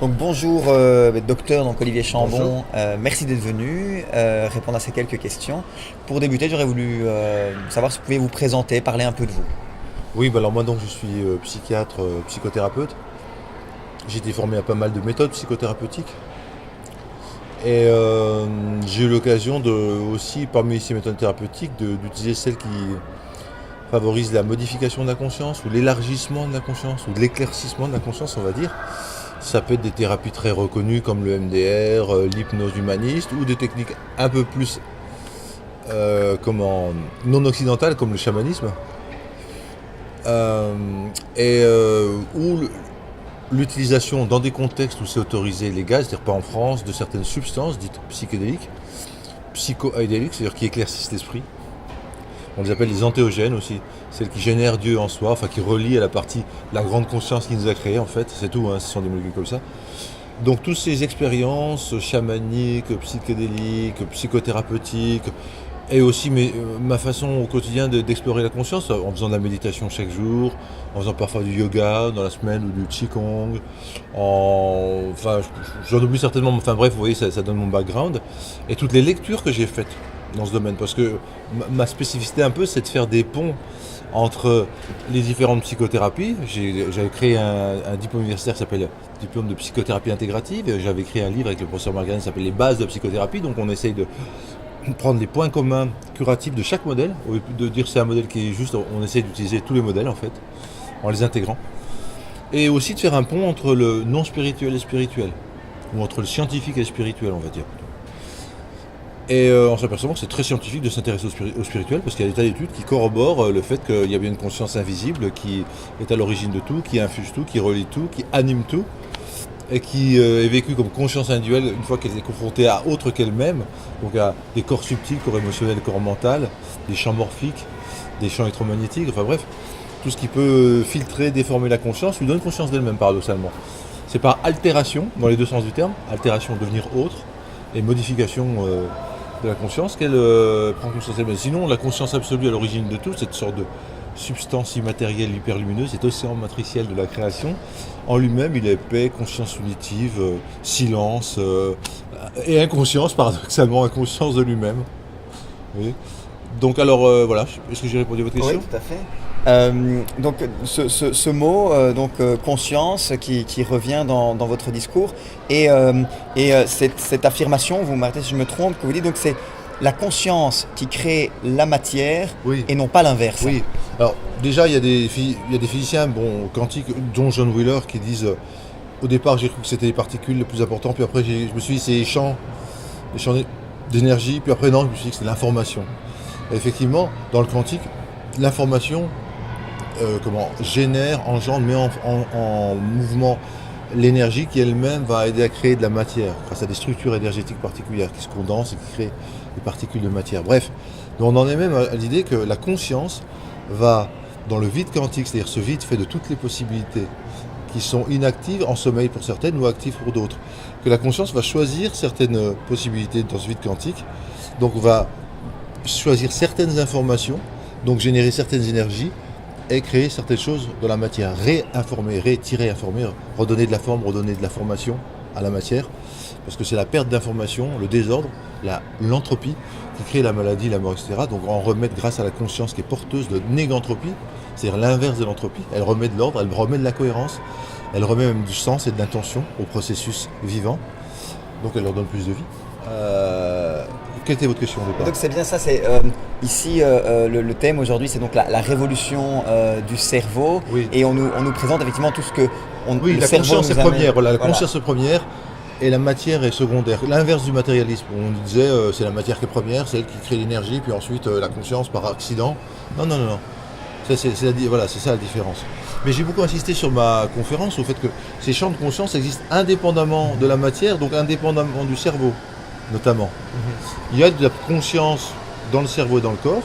Donc bonjour docteur, donc Olivier Chambon. Bonjour. Merci d'être venu répondre à ces quelques questions. Pour débuter, j'aurais voulu savoir si vous pouvez vous présenter, parler un peu de vous. Oui, bah alors moi donc je suis psychiatre, psychothérapeute. J'ai été formé à pas mal de méthodes psychothérapeutiques et j'ai eu l'occasion de aussi parmi ces méthodes thérapeutiques d'utiliser celles qui favorisent la modification de la conscience ou l'élargissement de la conscience ou de l'éclaircissement de la conscience, on va dire. Ça peut être des thérapies très reconnues comme le MDR, l'hypnose humaniste ou des techniques un peu plus non occidentales comme le chamanisme. Ou l'utilisation dans des contextes où c'est autorisé et légal, c'est-à-dire pas en France, de certaines substances dites psychédéliques, psycho-idéliques, c'est-à-dire qui éclaircissent l'esprit. On les appelle les antéogènes aussi, celles qui génèrent Dieu en soi, enfin qui relient à la partie, la grande conscience qui nous a créés en fait, c'est tout, hein, ce sont des molécules comme ça. Donc toutes ces expériences chamaniques, psychédéliques, psychothérapeutiques, et aussi ma façon au quotidien d'explorer la conscience, en faisant de la méditation chaque jour, en faisant parfois du yoga dans la semaine ou du qigong, enfin j'en oublie certainement, enfin bref, vous voyez, ça donne mon background, et toutes les lectures que j'ai faites dans ce domaine, parce que ma spécificité un peu, c'est de faire des ponts entre les différentes psychothérapies. J'avais créé un diplôme universitaire qui s'appelle Diplôme de psychothérapie intégrative. J'avais écrit un livre avec le professeur Margarin qui s'appelle Les bases de la psychothérapie. Donc on essaye de prendre les points communs curatifs de chaque modèle. Au lieu de dire c'est un modèle qui est juste, on essaye d'utiliser tous les modèles en fait, en les intégrant. Et aussi de faire un pont entre le non spirituel et spirituel, ou entre le scientifique et le spirituel, on va dire. Et on s'aperçoit que c'est très scientifique de s'intéresser au spirituel parce qu'il y a des tas d'études qui corroborent le fait qu'il y a bien une conscience invisible qui est à l'origine de tout, qui infuse tout, qui relie tout, qui anime tout et qui est vécue comme conscience individuelle une fois qu'elle est confrontée à autre qu'elle-même, donc à des corps subtils, corps émotionnel, corps mental, des champs morphiques, des champs électromagnétiques, enfin bref, tout ce qui peut filtrer, déformer la conscience, lui donne conscience d'elle-même paradoxalement. C'est par altération, dans les deux sens du terme, altération, devenir autre, et modification de la conscience qu'elle prend conscience d'elle-même. Sinon, la conscience absolue à l'origine de tout, cette sorte de substance immatérielle hyperlumineuse, cet océan matriciel de la création, en lui-même, il est paix, conscience unitive, silence, et inconscience, paradoxalement, inconscience de lui-même. Oui. Donc alors, voilà, est-ce que j'ai répondu à votre question ? Oui, tout à fait. Donc ce mot, conscience, qui revient dans votre discours, et cette affirmation, vous m'arrêtez si je me trompe, que vous dites, donc c'est la conscience qui crée la matière, oui, et non pas l'inverse. Oui, alors déjà il y a des physiciens quantiques, dont John Wheeler, qui disent au départ j'ai cru que c'était les particules les plus importantes, puis après je me suis dit c'est les champs d'énergie, puis après non, je me suis dit que c'est l'information. Et effectivement, dans le quantique, l'information génère, engendre, met en mouvement l'énergie qui elle-même va aider à créer de la matière grâce à des structures énergétiques particulières qui se condensent et qui créent des particules de matière. Bref, on en est même à l'idée que la conscience va dans le vide quantique, c'est-à-dire ce vide fait de toutes les possibilités qui sont inactives en sommeil pour certaines ou actives pour d'autres, que la conscience va choisir certaines possibilités dans ce vide quantique, donc va choisir certaines informations, donc générer certaines énergies et créer certaines choses dans la matière, réinformer, informer, redonner de la forme, redonner de la formation à la matière, parce que c'est la perte d'information, le désordre, l'entropie qui crée la maladie, la mort, etc. Donc en remettre grâce à la conscience qui est porteuse de négantropie, c'est-à-dire l'inverse de l'entropie, elle remet de l'ordre, elle remet de la cohérence, elle remet même du sens et de l'intention au processus vivant, donc elle leur donne plus de vie. Quelle était votre question au départ ? Donc c'est bien ça, c'est ici le thème aujourd'hui, c'est donc la révolution du cerveau, Oui. et on nous présente effectivement tout ce que Oui, le la cerveau conscience est nous amène. première, voilà, la Voilà. conscience est première et la matière est secondaire. L'inverse du matérialisme, on disait c'est la matière qui est première, c'est elle qui crée l'énergie, puis ensuite la conscience par accident. Non. C'est ça la différence. Mais j'ai beaucoup insisté sur ma conférence au fait que ces champs de conscience existent indépendamment de la matière, donc indépendamment du cerveau, notamment. Il y a de la conscience dans le cerveau et dans le corps,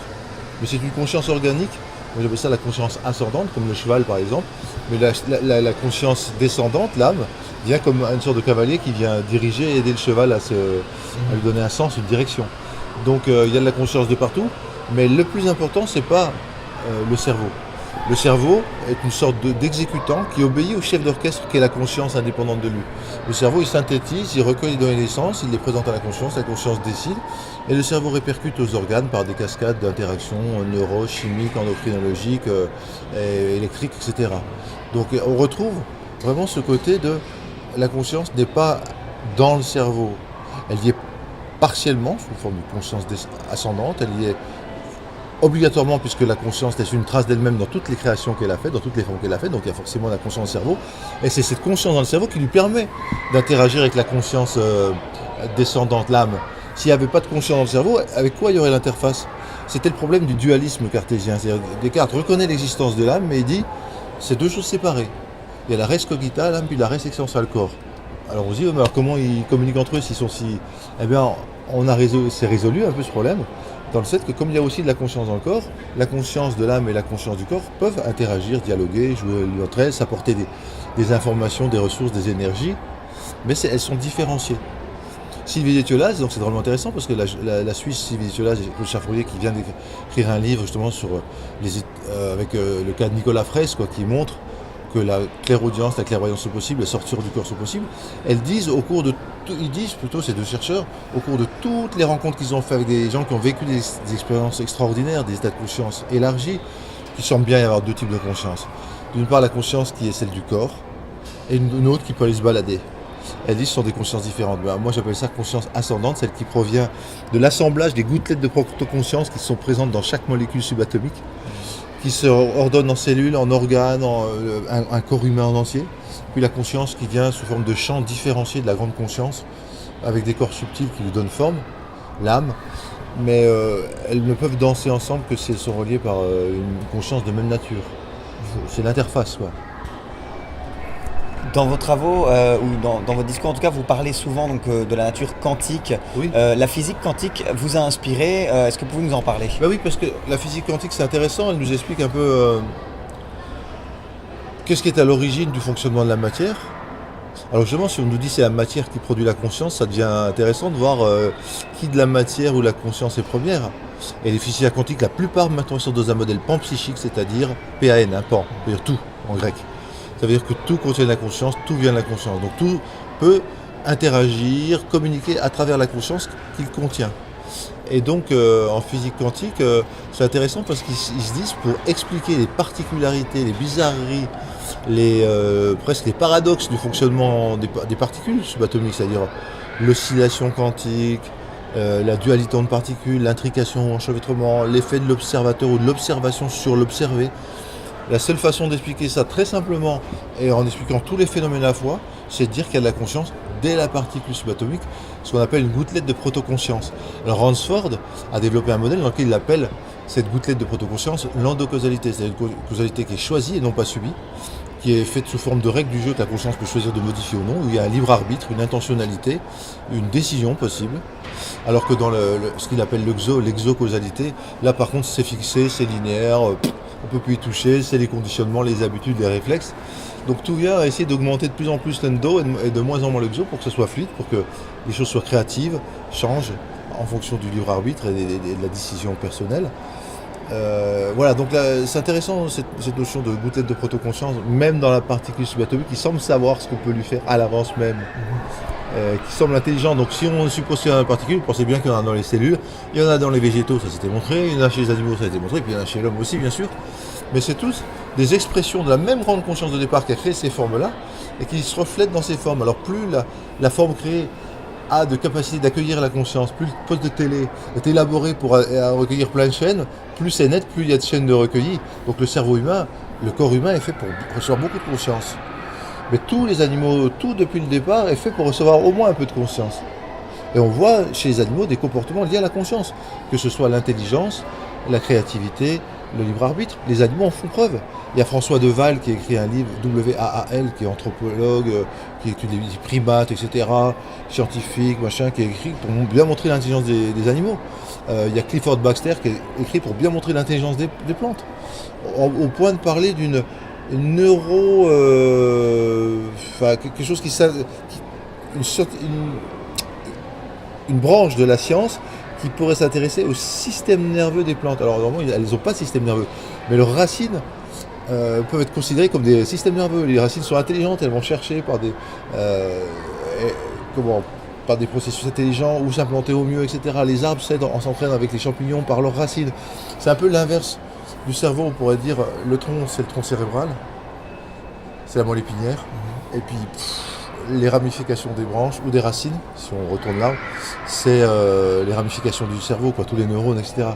mais c'est une conscience organique. Moi j'appelle ça la conscience ascendante, comme le cheval par exemple. Mais la conscience descendante, l'âme, vient comme une sorte de cavalier qui vient diriger et aider le cheval à lui donner un sens, une direction. Donc il y a de la conscience de partout, mais le plus important c'est pas le cerveau. Le cerveau est une sorte d'exécutant qui obéit au chef d'orchestre qui est la conscience indépendante de lui. Le cerveau, il synthétise, il recueille les données d'essence, il les présente à la conscience décide, et le cerveau répercute aux organes par des cascades d'interactions neurochimiques, endocrinologiques, électriques, etc. Donc on retrouve vraiment ce côté de la conscience n'est pas dans le cerveau, elle y est partiellement, sous forme de conscience ascendante, elle y est obligatoirement, puisque la conscience laisse une trace d'elle-même dans toutes les créations qu'elle a faites, dans toutes les formes qu'elle a faites, donc il y a forcément la conscience dans le cerveau, et c'est cette conscience dans le cerveau qui lui permet d'interagir avec la conscience descendante, l'âme. S'il n'y avait pas de conscience dans le cerveau, avec quoi il y aurait l'interface? C'était le problème du dualisme cartésien. C'est-à-dire Descartes reconnaît l'existence de l'âme, mais il dit c'est deux choses séparées. Il y a la res cogita, l'âme, puis la res essentiae, le corps. Alors on se dit, mais alors comment ils communiquent entre eux s'ils sont si... Eh bien, c'est résolu un peu ce problème, dans le fait que comme il y a aussi de la conscience dans le corps, la conscience de l'âme et la conscience du corps peuvent interagir, dialoguer, jouer entre elles, s'apporter des informations, des ressources, des énergies, mais elles sont différenciées. Sylvie Détiolaz, donc c'est vraiment intéressant parce que la Suisse Sylvie Détiolaz et Claude Chafourier qui vient d'écrire un livre justement sur avec le cas de Nicolas Fraisse, qui montre que la clairaudience, la clairvoyance sont possibles, la sortir du corps sont possibles. Ils disent plutôt ces deux chercheurs, au cours de toutes les rencontres qu'ils ont fait avec des gens qui ont vécu des expériences extraordinaires, des états de conscience élargis, qu'il semble bien y avoir deux types de conscience. D'une part la conscience qui est celle du corps, et une autre qui peut aller se balader. Elles disent que ce sont des consciences différentes. Moi j'appelle ça conscience ascendante, celle qui provient de l'assemblage des gouttelettes de protoconscience qui sont présentes dans chaque molécule subatomique, qui se ordonnent en cellules, en organes, un corps humain en entier. Puis la conscience qui vient sous forme de champs différenciés de la grande conscience, avec des corps subtils qui lui donnent forme, l'âme, mais elles ne peuvent danser ensemble que si elles sont reliées par une conscience de même nature. C'est l'interface, quoi. Dans vos travaux, ou dans votre discours en tout cas, vous parlez souvent donc, de la nature quantique. Oui. La physique quantique vous a inspiré, est-ce que vous pouvez nous en parler? Oui, parce que la physique quantique c'est intéressant, elle nous explique un peu qu'est-ce qui est à l'origine du fonctionnement de la matière. Alors justement, si on nous dit c'est la matière qui produit la conscience, ça devient intéressant de voir qui de la matière ou la conscience est première. Et les physiciens quantiques, la plupart maintenant sont dans un modèle panpsychique, c'est-à-dire PAN, pan, c'est-à-dire tout en grec. Ça veut dire que tout contient de la conscience, tout vient de la conscience. Donc tout peut interagir, communiquer à travers la conscience qu'il contient. Et donc en physique quantique, c'est intéressant parce qu'ils se disent pour expliquer les particularités, les bizarreries, presque les paradoxes du fonctionnement des particules subatomiques, c'est-à-dire l'oscillation quantique, la dualité de particules, l'intrication ou enchevêtrement, l'effet de l'observateur ou de l'observation sur l'observé. La seule façon d'expliquer ça très simplement et en expliquant tous les phénomènes à la fois, c'est de dire qu'il y a de la conscience dès la particule subatomique, ce qu'on appelle une gouttelette de protoconscience. Alors Ransford a développé un modèle dans lequel il appelle cette gouttelette de protoconscience l'endocausalité, c'est-à-dire une causalité qui est choisie et non pas subie, qui est faite sous forme de règle du jeu que la conscience peut choisir de modifier ou non, où il y a un libre arbitre, une intentionnalité, une décision possible. Alors que dans ce qu'il appelle l'exocausalité, là par contre c'est fixé, c'est linéaire, on ne peut plus y toucher, c'est les conditionnements, les habitudes, les réflexes. Donc tout vient à essayer d'augmenter de plus en plus l'endo et de moins en moins l'exo pour que ce soit fluide, pour que les choses soient créatives, changent en fonction du libre arbitre et de la décision personnelle. Voilà, donc là, c'est intéressant cette notion de gouttelette de protoconscience, même dans la particule subatomique, qui semble savoir ce qu'on peut lui faire à l'avance même, qui semble intelligent. Donc si on suppose qu'il y a une particule, vous pensez bien qu'il y en a dans les cellules, il y en a dans les végétaux, ça s'était montré, il y en a chez les animaux, ça a été montré, puis il y en a chez l'homme aussi, bien sûr. Mais c'est tous des expressions de la même grande conscience de départ qui a créé ces formes-là, et qui se reflètent dans ces formes. Alors plus la forme créée a de capacité d'accueillir la conscience, plus le poste de télé est élaboré pour recueillir plein de chaînes, plus c'est net, plus il y a de chaînes de recueillis. Donc le cerveau humain, le corps humain est fait pour recevoir beaucoup de conscience. Mais tous les animaux, tout depuis le départ est fait pour recevoir au moins un peu de conscience. Et on voit chez les animaux des comportements liés à la conscience, que ce soit l'intelligence, la créativité, le libre arbitre. Les animaux en font preuve. Il y a François Deval qui a écrit un livre, WAAL, qui est anthropologue, qui étudie les primates, etc., scientifique, machin, qui a écrit pour bien montrer l'intelligence des animaux. Il y a Clifford Baxter qui a écrit pour bien montrer l'intelligence des plantes. Au point de parler d'une quelque chose une branche de la science qui pourrait s'intéresser au système nerveux des plantes. Alors normalement, elles n'ont pas de système nerveux, mais leurs racines peuvent être considérées comme des systèmes nerveux. Les racines sont intelligentes, elles vont chercher et- comment, par des processus intelligents où s'implanter au mieux, etc. Les arbres s'entraînent avec les champignons par leurs racines. C'est un peu l'inverse du cerveau, on pourrait dire. Le tronc, c'est le tronc cérébral, c'est la moelle épinière. Et puis les ramifications des branches ou des racines, si on retourne là, c'est les ramifications du cerveau, quoi, tous les neurones, etc.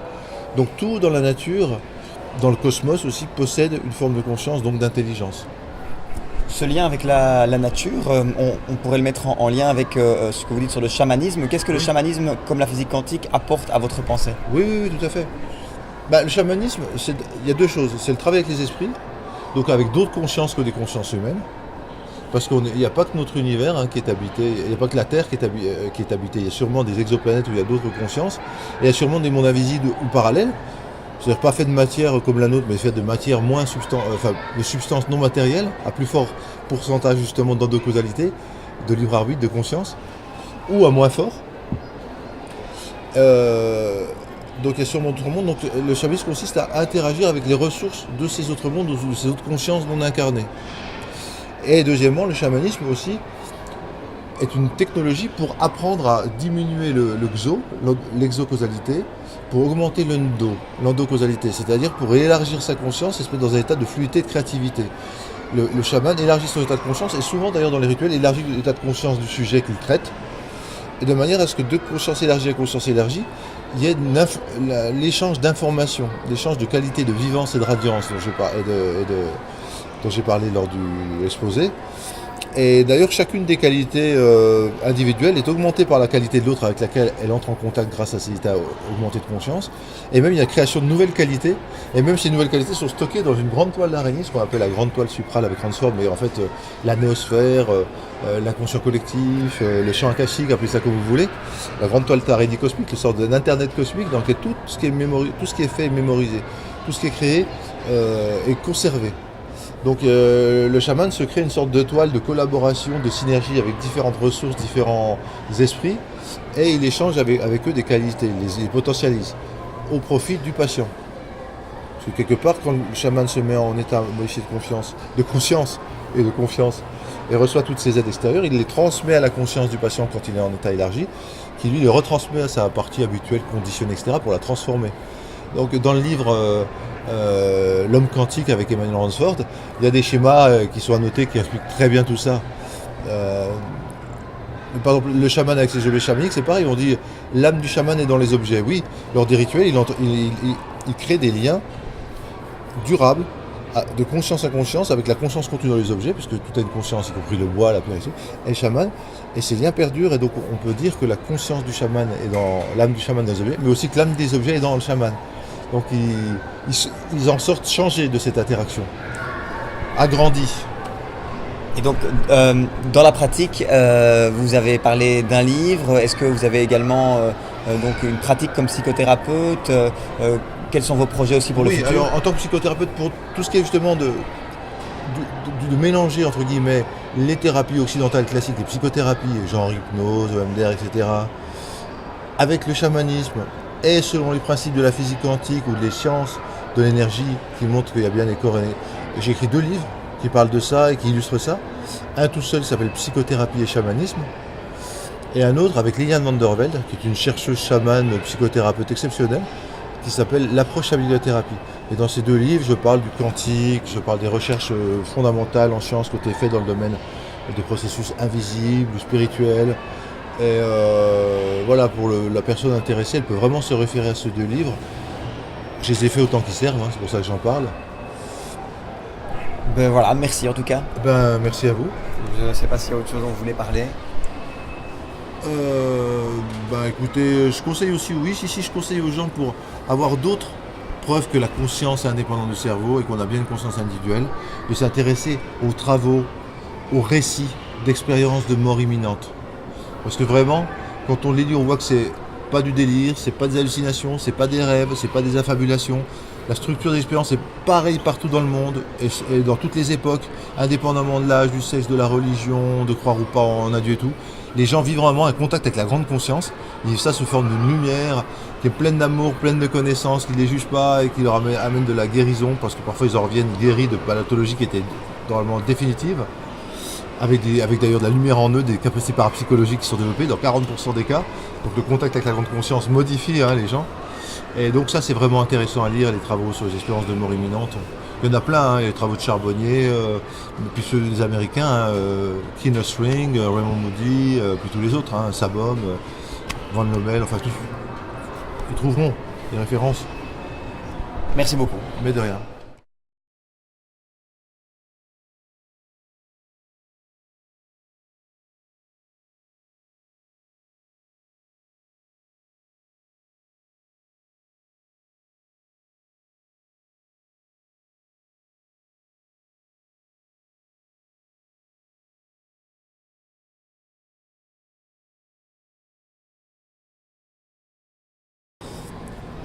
Donc tout dans la nature, dans le cosmos aussi, possède une forme de conscience, donc d'intelligence. Ce lien avec la nature, on pourrait le mettre en lien avec ce que vous dites sur le chamanisme. Qu'est-ce que le chamanisme, comme la physique quantique, apporte à votre pensée? Oui, oui, oui, tout à fait. Le chamanisme, il y a deux choses. C'est le travail avec les esprits, donc avec d'autres consciences que des consciences humaines. Parce qu'il n'y a pas que notre univers qui est habité, il n'y a pas que la Terre qui est habitée. Il y a sûrement des exoplanètes où il y a d'autres consciences. Et il y a sûrement des mondes invisibles ou parallèles. C'est-à-dire pas fait de matière comme la nôtre, mais fait de matière de substances non matérielles, à plus fort pourcentage justement d'endocausalité, de libre arbitre, de conscience, ou à moins fort. Donc il y a sûrement d'autres mondes. Donc le chamanisme consiste à interagir avec les ressources de ces autres mondes, de ces autres consciences non incarnées. Et deuxièmement, le chamanisme aussi est une technologie pour apprendre à diminuer l'exocausalité, pour augmenter l'endocausalité, c'est-à-dire pour élargir sa conscience et se mettre dans un état de fluidité, de créativité. Le chaman élargit son état de conscience, et souvent d'ailleurs dans les rituels, élargit l'état de conscience du sujet qu'il traite, et de manière à ce que de conscience élargie à conscience élargie, il y ait l'échange d'informations, l'échange de qualité, de vivance et de radiance dont j'ai parlé lors de l'exposé. Et d'ailleurs, chacune des qualités individuelles est augmentée par la qualité de l'autre avec laquelle elle entre en contact grâce à ces états augmentés de conscience. Et même, il y a la création de nouvelles qualités. Et même ces nouvelles qualités sont stockées dans une grande toile d'araignée, ce qu'on appelle la grande toile suprale avec Ransford, mais en fait, la noosphère, l'inconscient collectif, le champ akashique, appelez ça comme vous voulez. La grande toile d'araignée cosmique, une sorte d'internet cosmique dans lequel tout ce qui est fait est mémorisé. Tout ce qui est créé est conservé. Donc le chaman se crée une sorte de toile de collaboration, de synergie avec différentes ressources, différents esprits, et il échange avec eux des qualités, les potentialise, au profit du patient. Parce que quelque part, quand le chaman se met en état modifié de conscience et de confiance, et reçoit toutes ces aides extérieures, il les transmet à la conscience du patient quand il est en état élargi, qui lui les retransmet à sa partie habituelle, conditionnée, etc., pour la transformer. Donc dans le livre L'homme quantique avec Emmanuel Ransford, il y a des schémas qui sont annotés qui expliquent très bien tout ça. Par exemple, le chaman avec ses objets chamaniques, c'est pareil, on dit l'âme du chaman est dans les objets. Oui, lors des rituels, il crée des liens durables, de conscience à conscience, avec la conscience contenue dans les objets, puisque tout a une conscience, y compris le bois, la pierre, et le chaman, et ces liens perdurent, et donc on peut dire que la conscience du chaman est dans l'âme du chaman dans les objets, mais aussi que l'âme des objets est dans le chaman. Donc ils en sortent changés de cette interaction, agrandis. Et donc, dans la pratique, vous avez parlé d'un livre. Est-ce que vous avez également donc une pratique comme psychothérapeute? Quels sont vos projets aussi pour le futur? Alors en tant que psychothérapeute, pour tout ce qui est justement de mélanger entre guillemets les thérapies occidentales classiques, les psychothérapies, genre hypnose, EMDR, etc., avec le chamanisme, et selon les principes de la physique quantique ou des sciences de l'énergie qui montrent qu'il y a bien les corps. J'ai écrit 2 livres qui parlent de ça et qui illustrent ça. Un tout seul qui s'appelle Psychothérapie et chamanisme, et un autre avec Liliane van der Velde, qui est une chercheuse chamane, psychothérapeute exceptionnelle, qui s'appelle l'approche à bibliothérapie. Et dans ces 2 livres, je parle du quantique, je parle des recherches fondamentales en sciences qui ont été faites dans le domaine des processus invisibles, spirituels. Et voilà, pour la personne intéressée, elle peut vraiment se référer à ces 2 livres. Je les ai fait autant qu'ils servent, c'est pour ça que j'en parle. Ben voilà, merci en tout cas. Merci à vous. Je ne sais pas s'il y a autre chose dont vous voulez parler. Écoutez, je conseille aussi, je conseille aux gens pour avoir d'autres preuves que la conscience est indépendante du cerveau et qu'on a bien une conscience individuelle, de s'intéresser aux travaux, aux récits d'expériences de mort imminente. Parce que vraiment, quand on les lit, on voit que c'est pas du délire, c'est pas des hallucinations, c'est pas des rêves, c'est pas des affabulations. La structure de l'expérience est pareille partout dans le monde et dans toutes les époques, indépendamment de l'âge, du sexe, de la religion, de croire ou pas en un Dieu et tout. Les gens vivent vraiment un contact avec la grande conscience, ils vivent ça sous forme de lumière, qui est pleine d'amour, pleine de connaissances, qui ne les juge pas et qui leur amène de la guérison, parce que parfois ils en reviennent guéris de pathologies qui étaient normalement définitives, avec d'ailleurs de la lumière en eux, des capacités parapsychologiques qui sont développées dans 40% des cas. Donc le contact avec la grande conscience modifie les gens. Et donc ça c'est vraiment intéressant à lire, les travaux sur les expériences de mort imminente. Il y en a plein, les travaux de Charbonnier, puis ceux des Américains, Kenneth Ring, Raymond Moody, puis tous les autres, Sabom, Van Lommel, enfin tous. Ils trouveront des références. Merci beaucoup. Mais de rien.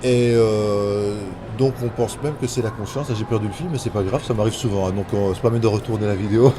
Et donc on pense même que c'est la conscience. J'ai perdu le fil, mais c'est pas grave, ça m'arrive souvent. Donc c'est pas mieux de retourner la vidéo.